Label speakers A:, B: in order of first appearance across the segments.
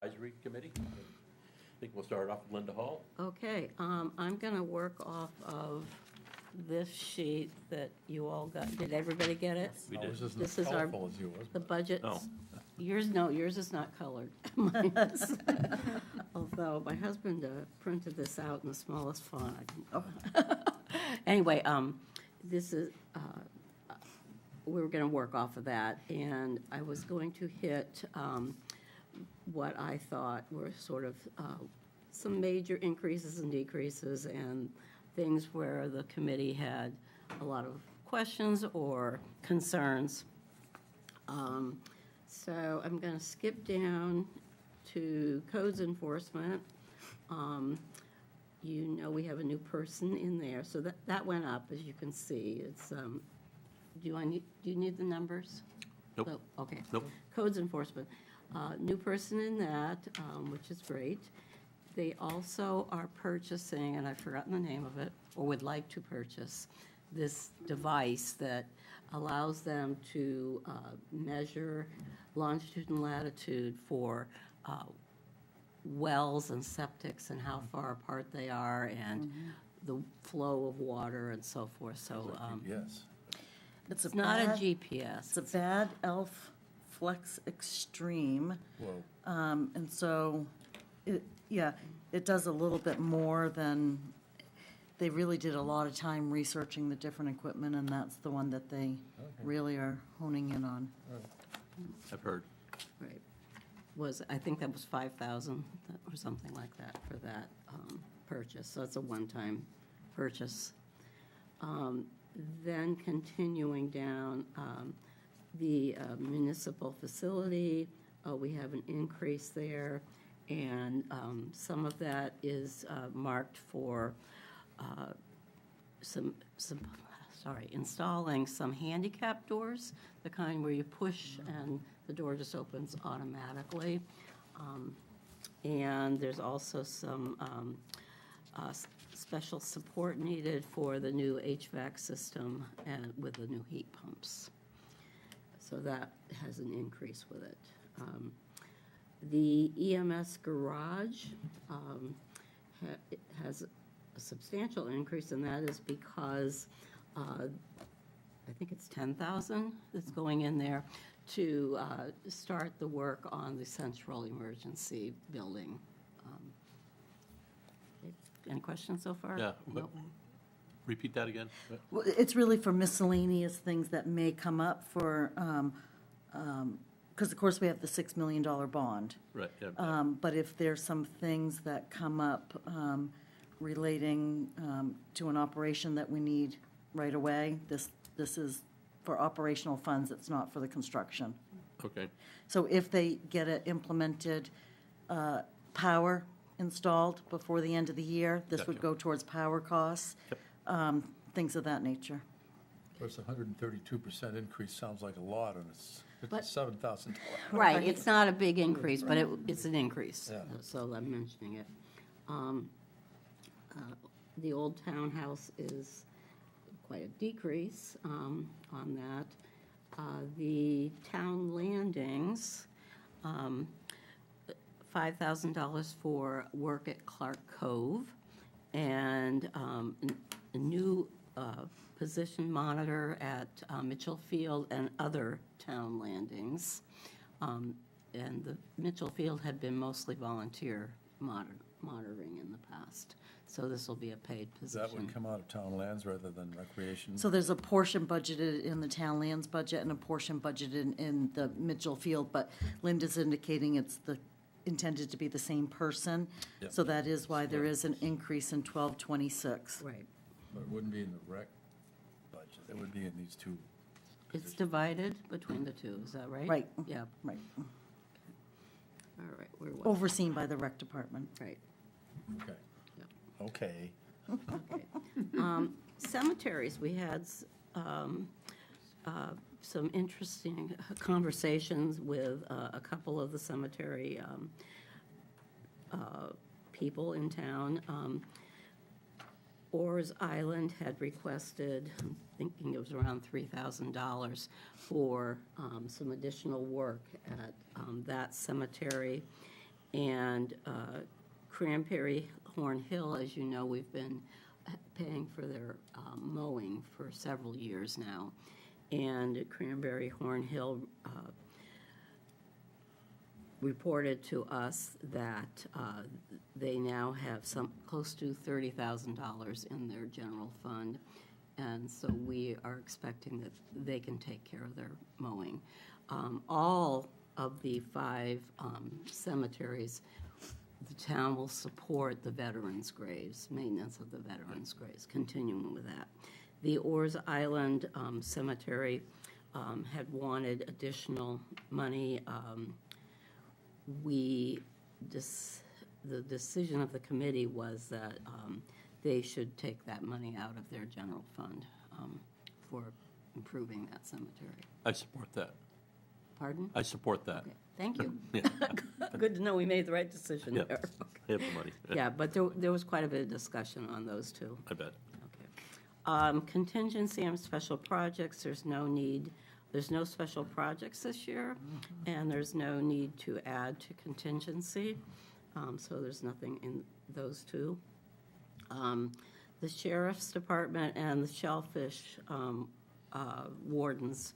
A: Advisory Committee. I think we'll start off with Linda Hall.
B: Okay, I'm going to work off of this sheet that you all got. Did everybody get it?
A: We did.
B: This is our,
C: colorful as yours.
B: the budget.
A: Oh.
B: Yours is not colored. Mine is. Although my husband printed this out in the smallest font. Anyway, this is, we were going to work off of that, and I was going to hit what I thought were sort of some major increases and decreases and things where the committee had a lot of questions or concerns. So I'm going to skip down to codes enforcement. You know, we have a new person in there, so that went up, as you can see. It's, do you need the numbers?
A: Nope.
B: Oh, okay.
A: Nope.
B: Codes enforcement. New person in that, which is great. They also are purchasing, and I've forgotten the name of it, or would like to purchase, this device that allows them to measure longitude and latitude for wells and septics and how far apart they are and the flow of water and so forth. So
C: Yes.
B: it's not a GPS.
D: It's a Bad Elf Flex Extreme.
C: Whoa.
D: And so, it does a little bit more than, they really did a lot of time researching the different equipment, and that's the one that they really are honing in on.
A: I've heard.
B: Right. I think that was 5,000 or something like that for that purchase. So it's a one-time purchase. Then continuing down, the municipal facility, we have an increase there, and some of that is marked for installing some handicap doors, the kind where you push and the door just opens automatically. And there's also some special support needed for the new HVAC system and with the new heat pumps. So that has an increase with it. The EMS garage it has a substantial increase, and that is because I think it's 10,000 that's going in there to start the work on the central emergency building. Any questions so far?
A: Yeah.
B: Nope.
A: Repeat that again.
D: Well, it's really for miscellaneous things that may come up for, because of course we have the $6 million bond.
A: Right, yeah.
D: But if there's some things that come up relating to an operation that we need right away, this is for operational funds, it's not for the construction.
A: Okay.
D: So if they get it implemented, power installed before the end of the year, this would
A: Gotcha.
D: go towards power costs, things of that nature.
C: Of course, 132% increase sounds like a lot, and it's
B: But-
C: $57,000.
B: Right, it's not a big increase, but it's an increase,
C: Yeah.
B: so I'm mentioning it. The old townhouse is quite a decrease on that. The town landings, $5,000 for work at Clark Cove, and a new position monitor at Mitchell Field and other town landings. And the Mitchell Field had been mostly volunteer monitoring in the past, so this will be a paid position.
C: That would come out of town lands rather than recreation?
D: So there's a portion budgeted in the town lands budget and a portion budgeted in the Mitchell Field, but Linda's indicating it's intended to be the same person.
C: Yep.
D: So that is why there is an increase in 1226.
B: Right.
C: But it wouldn't be in the rec budget, it would be in these two.
B: It's divided between the two, is that right?
D: Right.
B: Yeah,
D: Right.
B: all right, where was
D: Overseen by the rec department.
B: Right,
C: Okay.
B: Yep.
C: Okay.
B: okay. Cemeteries, we had some interesting conversations with a couple of the cemetery people in town. Orr's Island had requested, I'm thinking it was around $3,000 for some additional work at that cemetery. And Cranberry Horn Hill, as you know, we've been paying for their mowing for several years now. And Cranberry Horn Hill reported to us that they now have some close to $30,000 in their general fund, and so we are expecting that they can take care of their mowing. All of the 5 cemeteries, the town will support the veterans' graves, maintenance of the veterans' graves, continuing with that. The Orrs Island Cemetery had wanted additional money. The decision of the committee was that they should take that money out of their general fund for improving that cemetery.
A: I support that.
B: Pardon?
A: I support that.
B: Okay, thank you.
A: Yeah.
B: Good to know we made the right decision
A: Yeah.
B: there.
A: They have the money.
B: Yeah, but there was quite a bit of discussion on those two.
A: I bet.
B: Okay. Contingency on special projects, there's no special projects this year, and there's no need to add to contingency, so there's nothing in those two. The Sheriff's Department and the Shellfish Wardens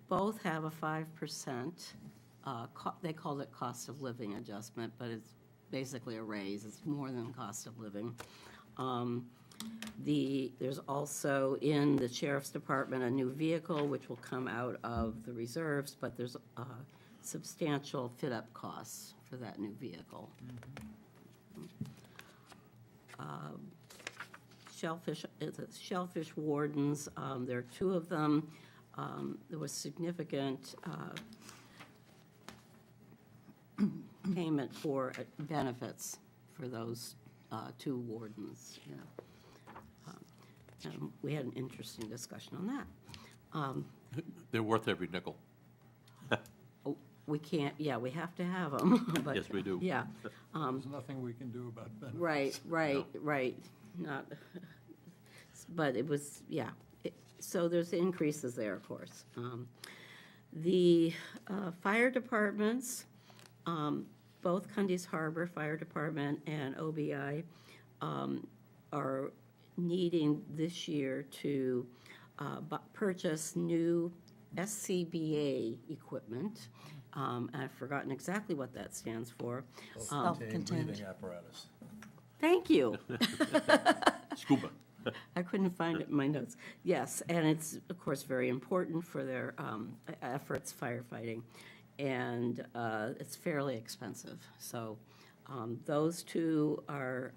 B: both have a 5%, they called it cost of living adjustment, but it's basically a raise, it's more than cost of living. There's also in the Sheriff's Department a new vehicle which will come out of the reserves, but there's substantial fit-up costs for that new vehicle. Shellfish Wardens, there are 2 of them. There was significant payment for benefits for those 2 wardens, yeah. We had an interesting discussion on that.
A: They're worth every nickel.
B: Oh, we can't, yeah, we have to have them, but.
A: Yes, we do.
B: Yeah.
C: There's nothing we can do about benefits.
B: Right, not, but it was, yeah. So there's increases there, of course. The fire departments, both Cundy's Harbor Fire Department and OBI are needing this year to purchase new SCBA equipment. I've forgotten exactly what that stands for.
C: Self-contained breathing apparatus.
B: Thank you.
A: Scuba.
B: I couldn't find it in my notes. Yes, and it's, of course, very important for their efforts firefighting, and it's fairly expensive. So those 2 are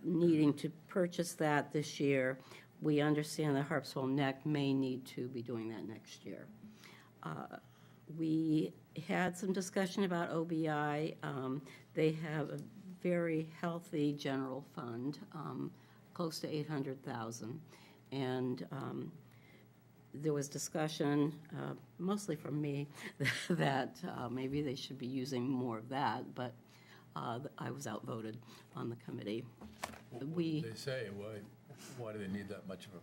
B: needing to purchase that this year. We understand that Harpswell Neck may need to be doing that next year. We had some discussion about OBI. They have a very healthy general fund, close to $800,000. And there was discussion, mostly from me, that maybe they should be using more of that, but I was outvoted on the committee.
C: What did they say? Why do they need that much of a?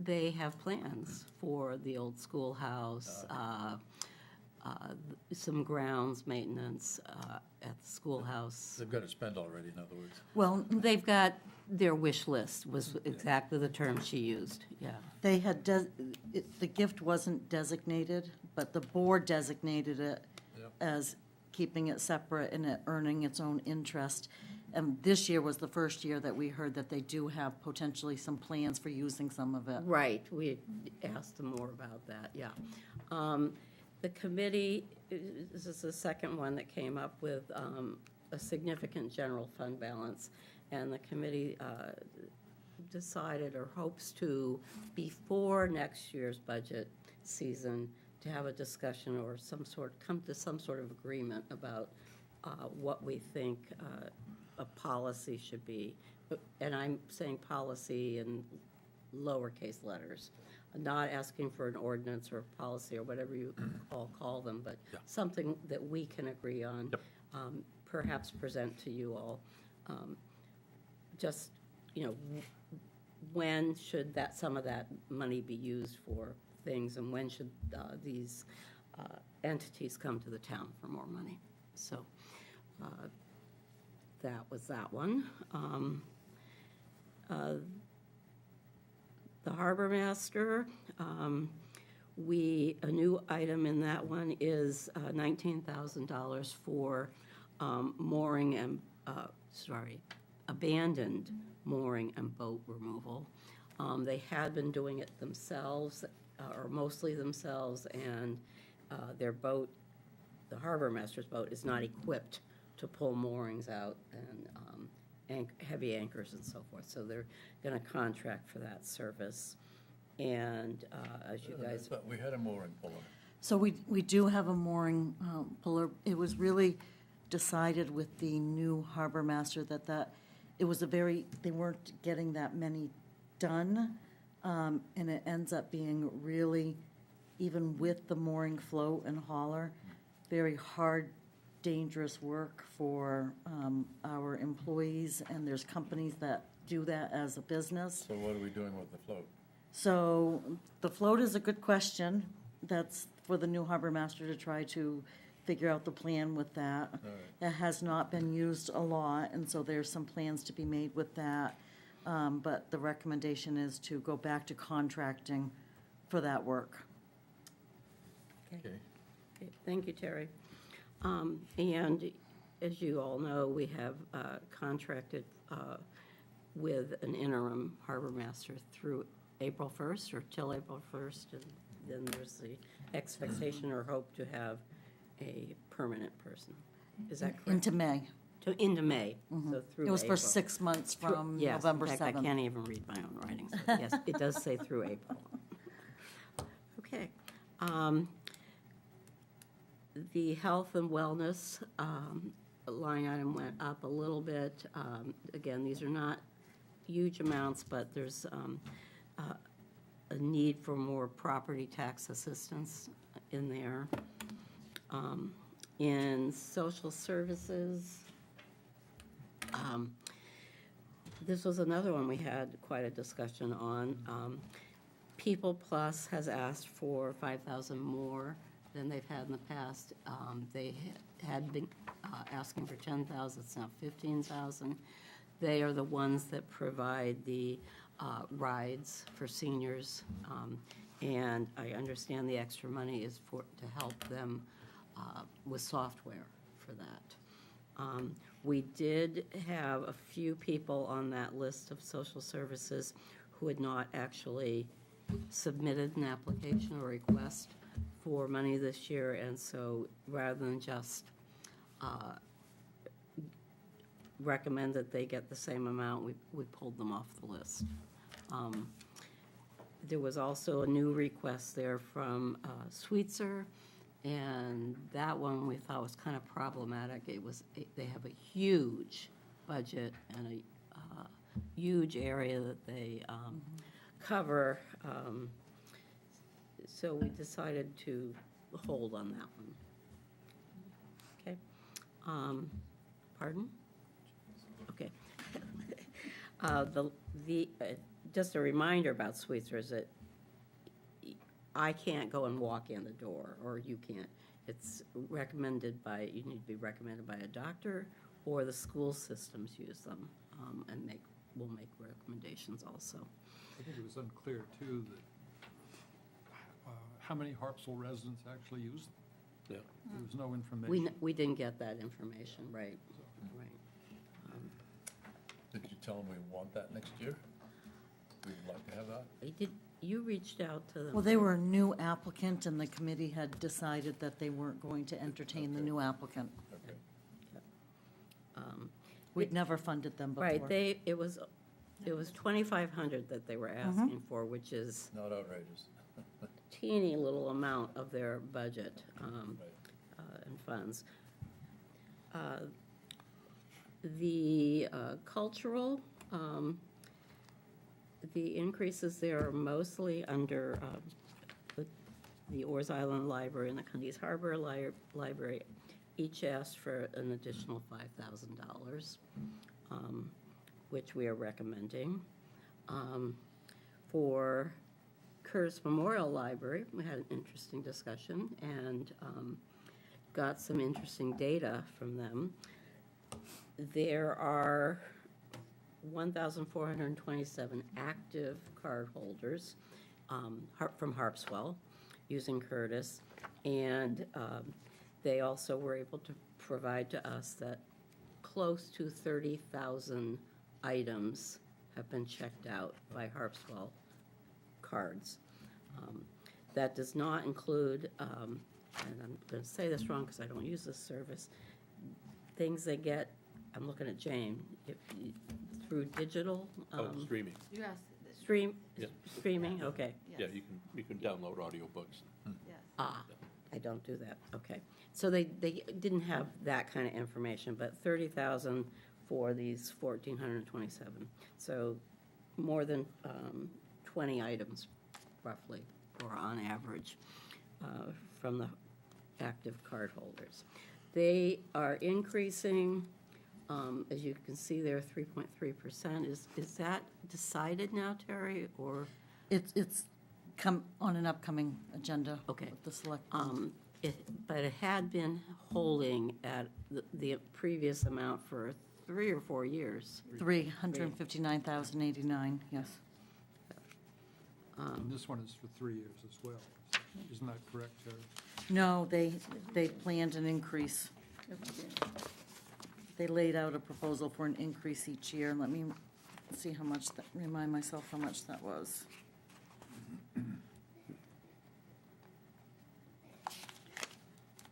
B: They have plans for the old schoolhouse, some grounds maintenance at the schoolhouse.
C: They've got to spend already, in other words.
B: Well, they've got their wish list, was exactly the term she used, yeah.
D: They had, the gift wasn't designated, but the board designated it
C: Yep.
D: as keeping it separate and it earning its own interest. And this year was the first year that we heard that they do have potentially some plans for using some of it.
B: Right, we asked them more about that, yeah. The committee, this is the second one that came up with a significant general fund balance, and the committee decided or hopes to, before next year's budget season, to have a discussion or come to some sort of agreement about what we think a policy should be. And I'm saying policy in lowercase letters, not asking for an ordinance or policy or whatever you all call them, but
A: Yeah.
B: something that we can agree on,
A: Yep.
B: perhaps present to you all. Just, when should some of that money be used for things, and when should these entities come to the town for more money. So that was that one. The harbor master, a new item in that one is $19,000 for mooring and, abandoned mooring and boat removal. They had been doing it themselves, or mostly themselves, and their boat, the harbor master's boat, is not equipped to pull moorings out and heavy anchors and so forth. So they're going to contract for that service. And as you guys,
C: But we had a mooring puller.
D: So we do have a mooring puller. It was really decided with the new harbor master that it was they weren't getting that many done. And it ends up being really, even with the mooring float and hauler, very hard, dangerous work for our employees. And there's companies that do that as a business.
C: So what are we doing with the float?
D: So the float is a good question. That's for the new harbor master to try to figure out the plan with that. It has not been used a lot, and so there's some plans to be made with that. But the recommendation is to go back to contracting for that work.
C: Okay.
B: okay, thank you, Terry. And as you all know, we have contracted with an interim harbor master through April 1st or till April 1st, and then there's the expectation or hope to have a permanent person. Is that correct?
D: Into May.
B: Into May, so through
D: It was for
B: April.
D: 6 months from
B: Yes,
D: November
B: in
D: 7th.
B: fact, I can't even read my own writing, so yes, it does say through April. Okay. The health and wellness line item went up a little bit. Again, these are not huge amounts, but there's a need for more property tax assistance in there. In social services, this was another one we had quite a discussion on. People Plus has asked for 5,000 more than they've had in the past. They had been asking for 10,000, it's now 15,000. They are the ones that provide the rides for seniors, and I understand the extra money is to help them with software for that. We did have a few people on that list of social services who had not actually submitted an application or request for money this year, and so rather than just recommend that they get the same amount, we pulled them off the list. There was also a new request there from Sweetser, and that one we thought was kind of problematic. They have a huge budget and a huge area that they cover, so we decided to hold on that one. Okay. Pardon? Okay. Just a reminder about Sweetser is that I can't go and walk in the door, or you can't. It's recommended by, you need to be recommended by a doctor, or the school systems use them, and will make recommendations also.
E: I think it was unclear, too, that how many Harpswell residents actually use them.
A: Yeah.
E: There was no information.
B: We didn't get that information, right, right.
C: Did you tell them we want that next year? We would like to have that?
B: You reached out to them.
D: Well, they were a new applicant, and the committee had decided that they weren't going to entertain the new applicant.
C: Okay.
D: We'd never funded them before.
B: Right, it was $2,500 that they were asking for, which is
C: Not outrageous.
B: teeny little amount of their budget and funds. The cultural, the increases there are mostly under the Oars Island Library and the Cundies Harbor Library. Each asked for an additional $5,000, which we are recommending. For Curtis Memorial Library, we had an interesting discussion and got some interesting data from them. There are 1,427 active cardholders from Harpswell using Curtis, and they also were able to provide to us that close to 30,000 items have been checked out by Harpswell cards. That does not include, and I'm going to say this wrong because I don't use this service, things they get, I'm looking at Jane, through digital.
A: Streaming.
F: Yes,
A: Yeah.
B: Streaming, okay.
A: Yeah, you can download audiobooks.
F: yes.
B: I don't do that, okay. So they didn't have that kind of information, but 30,000 for these 1,427. So more than 20 items, roughly, or on average, from the active cardholders. They are increasing, as you can see there, 3.3%. Is that decided now, Terry, or?
D: It's come on an upcoming agenda.
B: Okay.
D: Of the select.
B: But it had been holding at the previous amount for 3 or 4 years.
D: 359,089, yes.
E: And this one is for 3 years as well. Isn't that correct, Terry?
D: No, they planned an increase. They laid out a proposal for an increase each year. Let me see how much, remind myself how much that was.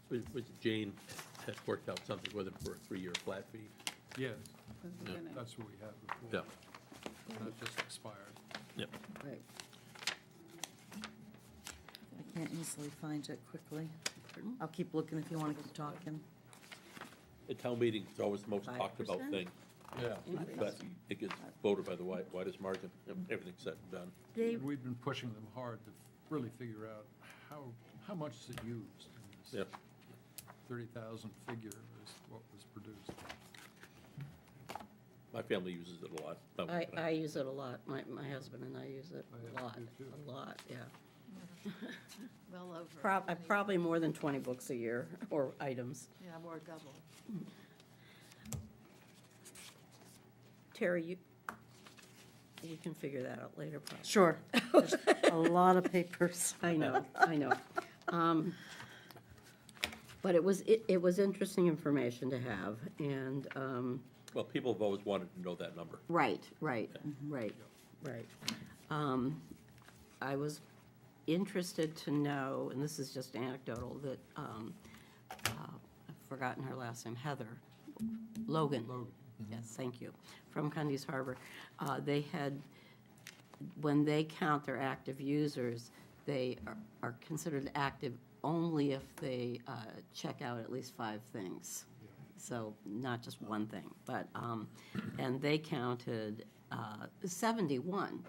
A: Was Jane had worked out something with him for a 3-year flat fee?
E: Yes,
A: Yeah.
E: that's what we had before.
A: Yeah.
E: That just expired.
A: Yep.
B: Right.
D: I can't easily find it quickly. I'll keep looking if you want to keep talking.
A: At town meeting, it's always the most talked about
B: 5%?
A: thing.
C: Yeah.
A: But it gets voted by the widest margin, everything's said and done.
E: And we've been pushing them hard to really figure out how much is it used. And
A: Yep.
E: this 30,000 figure is what was produced.
A: My family uses it a lot.
B: I use it a lot. My husband and I use it
E: I
B: a
E: have
B: lot,
E: to too.
B: a lot, yeah.
F: Well over.
B: Probably more than 20 books a year, or items.
F: Yeah, more double.
B: Terry, we can figure that out later, probably.
D: Sure. There's a lot of papers.
B: I know. But it was interesting information to have, and,
A: Well, people have always wanted to know that number.
B: right. I was interested to know, and this is just anecdotal, that, I've forgotten her last name, Heather Logan. Yes, thank you, from Cundy's Harbor. They had, when they count their active users, they are considered active only if they check out at least 5 things. So not just one thing, but, and they counted 71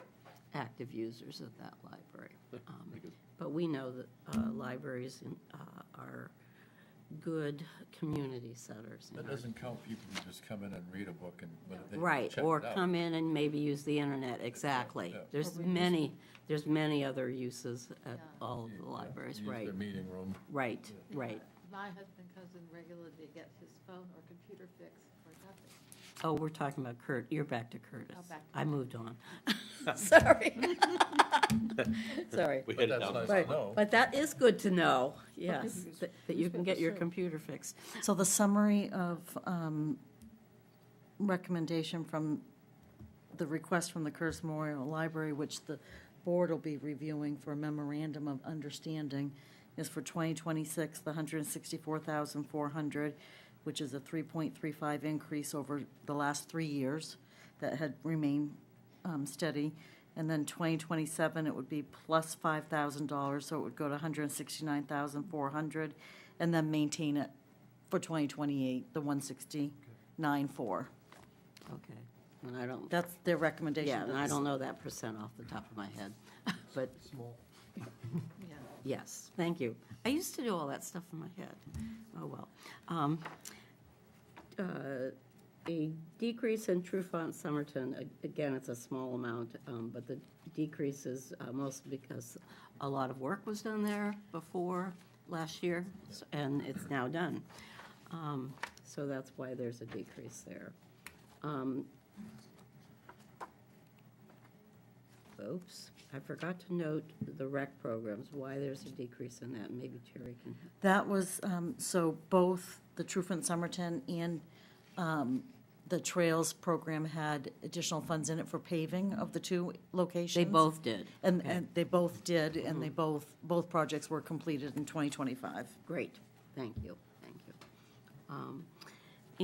B: active users at that library.
A: Pretty good.
B: But we know that libraries are good community centers.
C: That doesn't count people who just come in and read a book and whether they
B: Right,
C: check
B: or
C: it out.
B: come in and maybe use the internet, exactly.
C: Yeah.
B: There's many other uses at all of the libraries,
C: Use
B: right,
C: their meeting room.
B: right.
F: My husband comes in regularly, gets his phone or computer fixed for nothing.
B: Oh, we're talking about Kurt, you're back to Curtis.
F: Oh, back to
B: I moved on. Sorry. Sorry.
A: We
C: But
A: headed
C: that's
A: down.
C: nice
B: Right,
C: to know.
B: but that is good to know, yes, that you can get your computer fixed.
D: So the summary of recommendation from the request from the Curtis Memorial Library, which the board will be reviewing for a memorandum of understanding, is for 2026, the 164,400, which is a 3.35 increase over the last 3 years that had remained steady. And then 2027, it would be plus $5,000, so it would go to 169,400, and then maintain it for 2028, the 169,400.
B: Okay, and I don't,
D: That's their recommendation.
B: yeah, and I don't know that percent off the top of my head, but
E: Small.
F: Yeah.
B: yes, thank you. I used to do all that stuff in my head. Oh, well. a decrease in Trufant Somerton. Again, it's a small amount, but the decrease is mostly because a lot of work was done there before last year, and it's now done. So that's why there's a decrease there. Oops, I forgot to note the rec programs, why there's a decrease in that. Maybe Terry can.
D: That was, so both the Trufant Somerton and the Trails program had additional funds in it for paving of the two locations.
B: They both did.
D: And they both did, and they both projects were completed in 2025.
B: Great, thank you, thank you.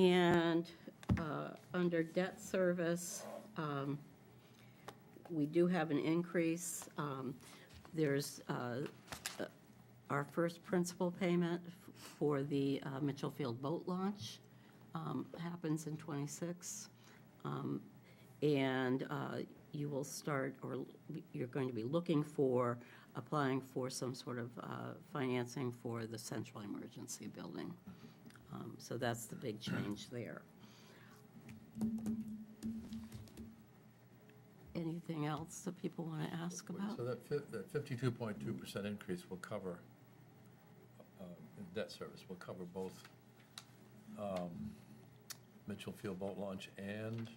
B: And under debt service, we do have an increase. There's our first principal payment for the Mitchell Field boat launch happens in '26. And you will start, or you're going to be looking for, applying for some sort of financing for the central emergency building. So that's the big change there. Anything else that people want to ask about?
C: So that 52.2% increase will cover, in debt service, will cover both Mitchell Field Boat Launch and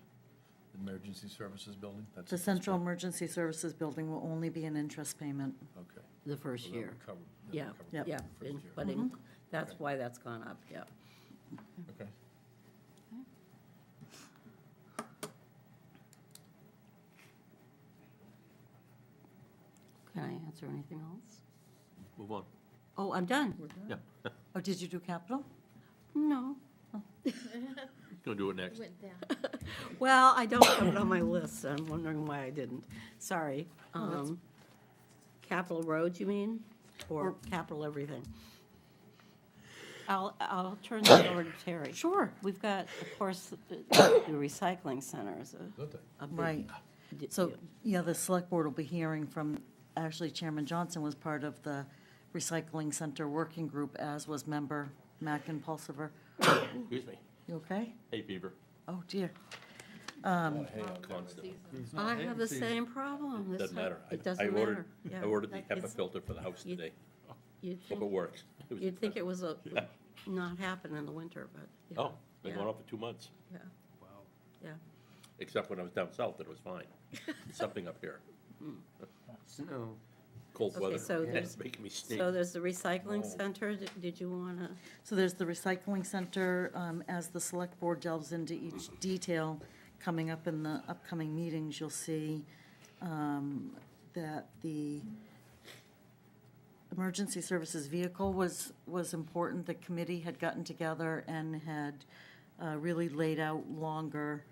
C: the Emergency Services Building? That's
D: The Central Emergency Services Building will only be an interest payment.
C: Okay.
B: The first
C: So that
B: year.
C: will cover- that
B: Yeah,
C: will cover
D: Yep.
C: the
B: yeah,
C: first year.
B: but that's why that's gone up, yeah.
C: Okay.
B: Can I answer anything else?
A: Move on.
B: Oh, I'm done.
A: Yeah,
D: Oh, did you do capital?
B: No.
A: gonna do it next.
F: Went down.
B: Well, I don't have it on my list. I'm wondering why I didn't. Sorry. Capital Road, you mean? Or capital everything? I'll turn that over to Terry.
D: Sure.
B: We've got, of course, the recycling center is
C: Good thing.
B: a big
D: Right. So, yeah, the select board will be hearing from, actually Chairman Johnson was part of the recycling center working group, as was member Mackin Pulsiver.
A: Excuse me.
D: You okay?
A: Hay fever.
D: Oh, dear.
A: Constant.
B: I have the same problem. This
A: Doesn't
B: time.
A: matter.
B: It doesn't
A: I ordered,
B: matter.
A: I ordered the
B: That-
A: HEPA
B: it's-
A: filter for the house
B: you-
A: today.
B: You'd
A: Hope it
B: think,
A: works. It was
B: you'd think it was
A: Yeah.
B: not happen in the winter, but, yeah.
A: Oh, been going
B: Yeah.
A: on for 2 months,
B: Yeah,
E: Wow.
B: yeah.
A: except when I was down south, it was fine. Something up here.
G: Snow.
A: Cold
B: Okay,
A: weather,
B: so
A: and
B: there's-
A: it's making me sneeze.
B: So there's the recycling center. Did you want to?
D: So there's the recycling center, as the select board delves into each detail, coming up in the upcoming meetings, you'll see that the emergency services vehicle was important. The committee had gotten together and had really laid out longer,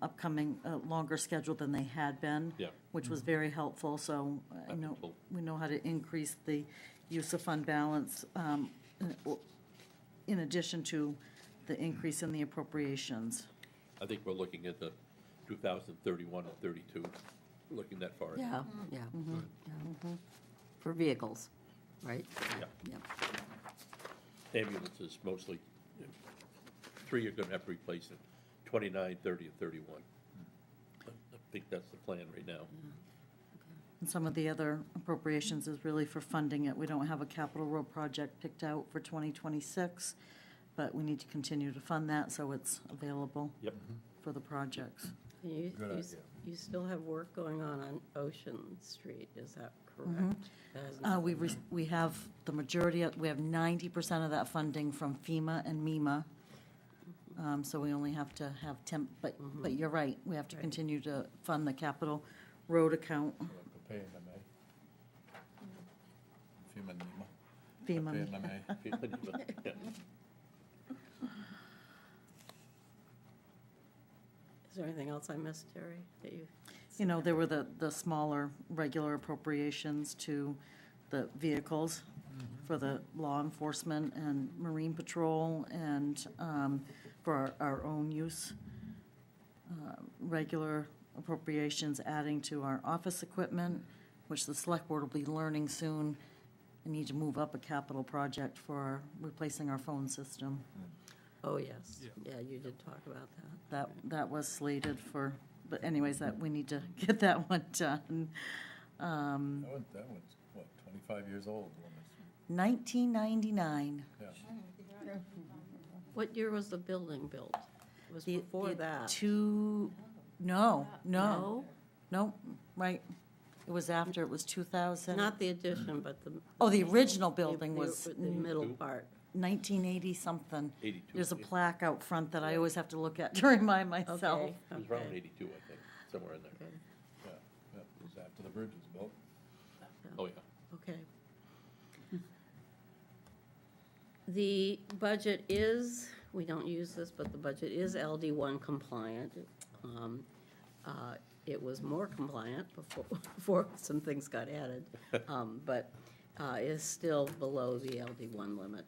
D: upcoming, longer schedule than they had been.
A: Yeah.
D: Which was very helpful, so I know,
A: Helpful.
D: we know how to increase the use of fund balance, in addition to the increase in the appropriations.
A: I think we're looking at the 2031 or 32, looking that far. ahead.
B: Yeah, yeah. Yeah. For vehicles, right?
A: Yeah.
B: Yeah.
A: Ambulances mostly, 3 you're gonna have to replace in 29, 30, and 31. I think that's the plan right now.
D: And some of the other appropriations is really for funding it. We don't have a capital road project picked out for 2026, but we need to continue to fund that, so it's available
A: Yep.
D: for the projects.
C: Good idea.
B: You still have work going on Ocean Street, is that correct? That hasn't-
D: We have the majority, we have 90% of that funding from FEMA and MEMA. So we only have to have but you're right, we have to continue to fund the capital road account.
C: We'll pay in May. FEMA and NEMA.
D: FEMA.
C: Pay in May.
A: Yeah.
B: Is there anything else I missed, Terry, that you?
D: You know, there were the smaller, regular appropriations to the vehicles for the law enforcement and marine patrol and for our own use. Regular appropriations adding to our office equipment, which the select board will be learning soon. I need to move up a capital project for replacing our phone system.
B: Oh, yes.
E: Yeah.
B: Yeah, you did talk about that.
D: That was slated for, but anyways, that, we need to get that one done.
C: That one's, what, 25 years old? When it's-
D: 1999.
C: Yeah.
B: What year was the building built? It was before that.
D: No, right. It was after, it was 2000.
B: Not the addition, but the.
D: Oh, the original building was
B: The middle part.
D: 1980-something.
A: 82.
D: There's a plaque out front that I always have to look at to remind myself.
B: Okay,
A: It was around
B: okay,
A: 82, I think, somewhere in there.
B: okay,
C: Yeah, yeah, it was after the bridge was built.
A: Oh, yeah.
B: okay. The budget is, we don't use this, but the budget is LD1 compliant. It was more compliant before some things got added, but is still below the LD1 limit.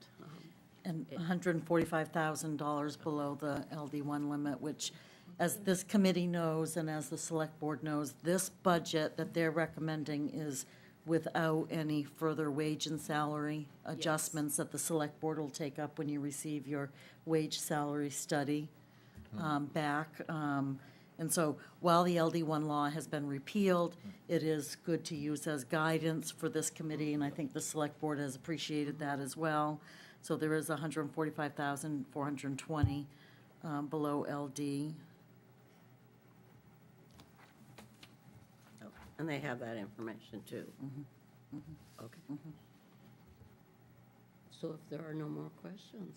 D: And $145,000 below the LD1 limit, which, as this committee knows and as the select board knows, this budget that they're recommending is without any further wage and salary adjustments that the select board will take up when you receive your wage salary study back. And so while the LD1 law has been repealed, it is good to use as guidance for this committee, and I think the select board has appreciated that as well. So there is $145,420 below LD.
B: And they have that information too. Okay. So if there are no more questions,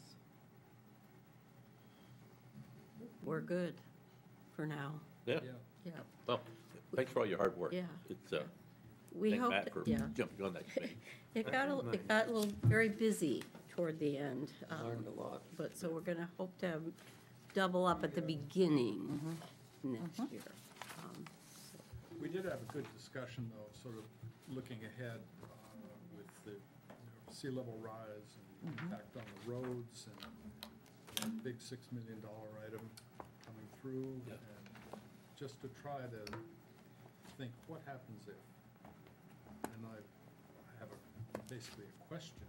B: we're good for now.
A: Yeah,
E: Yeah.
B: Yeah.
A: well, thanks for all your hard work.
B: Yeah.
A: It's,
B: We
A: thank
B: hope,
A: Matt for
B: yeah.
A: jumping on that committee.
B: It got a little very busy toward the end.
G: Learned a lot.
B: But, so we're gonna hope to have double up at the beginning next year.
E: We did have a good discussion, though, sort of looking ahead with the sea level rise and impact on the roads and a big $6 million item coming through.
A: Yeah.
E: And just to try to think, what happens if? And I have basically a question.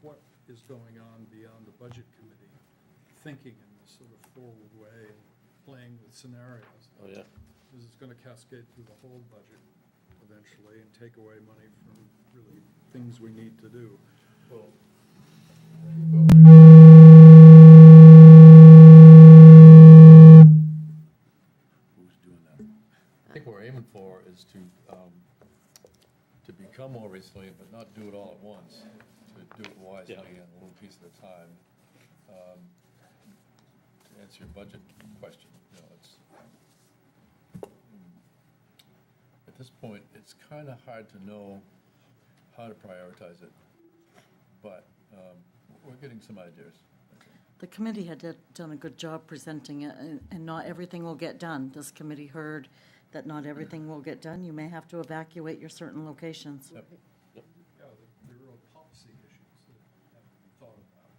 E: What is going on beyond the budget committee, thinking in this sort of forward way and playing with scenarios?
A: Oh, yeah.
E: This is going to cascade through the whole budget eventually and take away money from really things we need to do.
C: Who's doing that? I think what we're aiming for is to become more resilient, but not do it all at once, to do it wisely
A: Yeah.
C: and a little piece at a time. To answer your budget question, you know, it's, at this point, it's kind of hard to know how to prioritize it, but we're getting some ideas.
D: The committee had done a good job presenting it, and not everything will get done. This committee heard that not everything will get done. You may have to evacuate your certain locations.
C: Yep.
E: Yeah, the real policy issues that have to be thought about.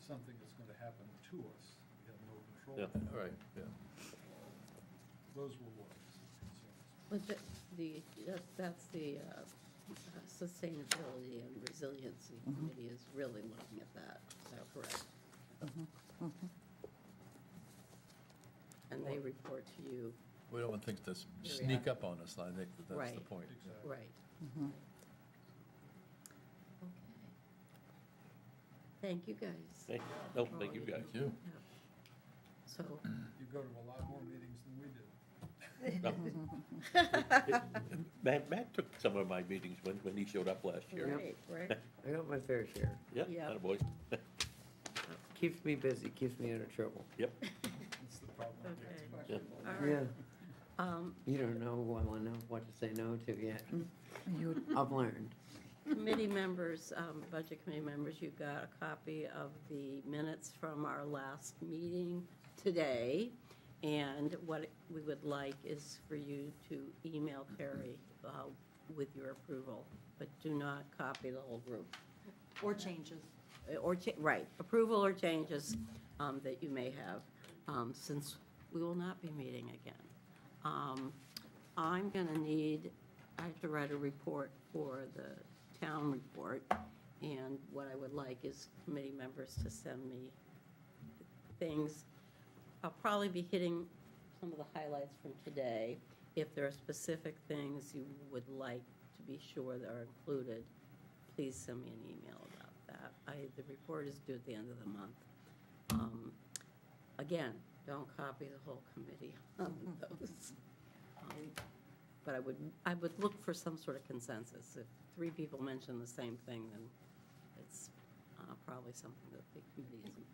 E: Something that's going to happen to us, we have no control.
A: Yeah.
C: All right, yeah.
E: Those were worries and concerns.
B: But that's the Sustainability and Resiliency Committee is really looking at that. Is that correct? And they report to you,
C: We don't want things to
B: Yeah.
C: sneak up on us, and I think that that's the
B: Right.
C: point.
E: Exactly.
B: right? Okay. Thank you, guys.
A: Thank you guys.
C: Thank you.
B: So,
E: You go to a lot more meetings than we did.
A: Matt took some of my meetings when he showed up last year.
B: right, right.
G: I got my fair share.
A: Yeah,
B: Yeah.
A: attaboy.
G: Keeps me busy, keeps me out of trouble.
A: Yep,
E: That's the problem.
B: Okay.
A: yeah.
B: All right.
G: Yeah.
B: Um,
G: You don't know what to say no to yet.
D: You-
G: I've learned.
B: Committee members, Budget Committee members, you got a copy of the minutes from our last meeting today. And what we would like is for you to email Terry with your approval, but do not copy the whole group.
D: Or changes.
B: Right, approval or changes that you may have, since we will not be meeting again. I'm gonna need, I have to write a report for the town report, and what I would like is committee members to send me things, I'll probably be hitting some of the highlights from today. If there are specific things you would like to be sure that are included, please send me an email about that. The report is due at the end of the month. Again, don't copy the whole committee on those. But I would look for some sort of consensus. If 3 people mention the same thing, then it's probably something that the committee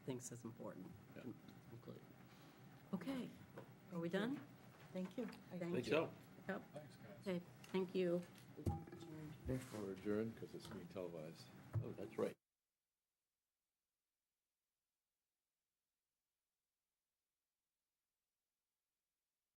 B: thinks is important to include. Okay, are we done?
D: Thank you.
A: I think so.
B: Yep.
E: Thanks, guys.
B: Okay, thank you.
C: We're adjourned because it's being televised.
A: Oh, that's right.